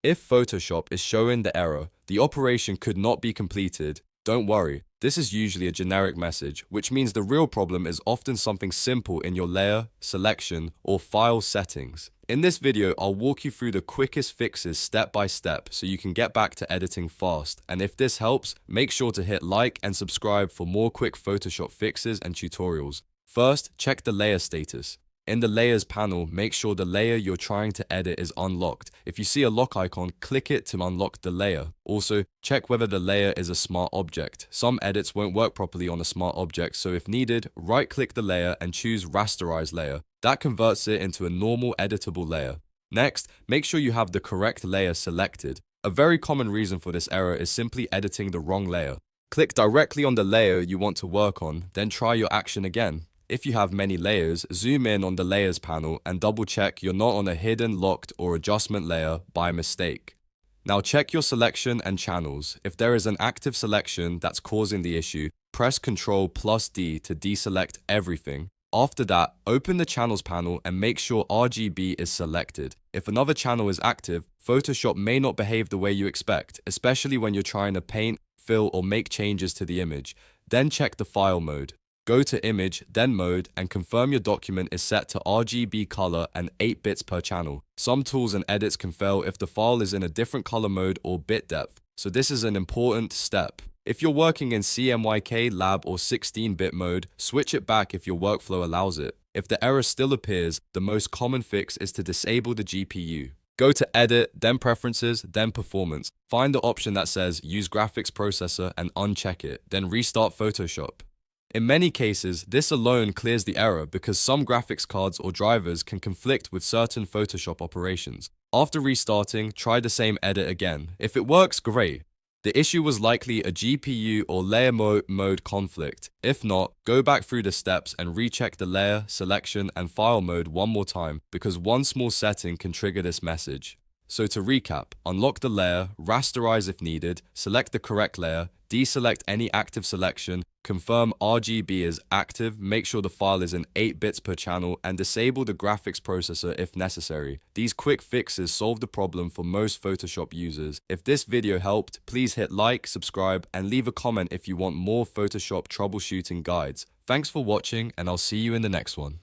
If Photoshop is showing the error, the operation could not be completed, don't worry. This is usually a generic message, which means the real problem is often something simple in your layer, selection, or file settings. In this video, I'll walk you through the quickest fixes step by step so you can get back to editing fast. And if this helps, make sure to hit like and subscribe for more quick Photoshop fixes and tutorials. First, check the layer status. In the Layers panel, make sure the layer you're trying to edit is unlocked. If you see a lock icon, click it to unlock the layer. Also, check whether the layer is a smart object. Some edits won't work properly on a smart object, so if needed, right-click the layer and choose Rasterize Layer. That converts it into a normal editable layer. Next, make sure you have the correct layer selected. A very common reason for this error is simply editing the wrong layer. Click directly on the layer you want to work on, then try your action again. If you have many layers, zoom in on the Layers panel and double check you're not on a hidden, locked, or adjustment layer by mistake. Now check your selection and channels. If there is an active selection that's causing the issue, press Ctrl+D to deselect everything. After that, open the Channels panel and make sure RGB is selected. If another channel is active, Photoshop may not behave the way you expect, especially when you're trying to paint, fill, or make changes to the image. Then check the file mode. Go to Image, then Mode, and confirm your document is set to RGB color and 8 bits per channel. Some tools and edits can fail if the file is in a different color mode or bit depth, so this is an important step. If you're working in CMYK, Lab, or 16-bit mode, switch it back if your workflow allows it. If the error still appears, the most common fix is to disable the GPU. Go to Edit, then Preferences, then Performance. Find the option that says Use Graphics Processor and uncheck it, then restart Photoshop. In many cases, this alone clears the error because some graphics cards or drivers can conflict with certain Photoshop operations. After restarting, try the same edit again. If it works, great. The issue was likely a GPU or layer mode conflict. If not, go back through the steps and recheck the layer, selection, and file mode one more time because one small setting can trigger this message. So to recap, unlock the layer, rasterize if needed, select the correct layer, deselect any active selection, confirm RGB is active, make sure the file is in 8 bits per channel, and disable the graphics processor if necessary. These quick fixes solve the problem for most Photoshop users. If this video helped, please hit like, subscribe, and leave a comment if you want more Photoshop troubleshooting guides. Thanks for watching, and I'll see you in the next one.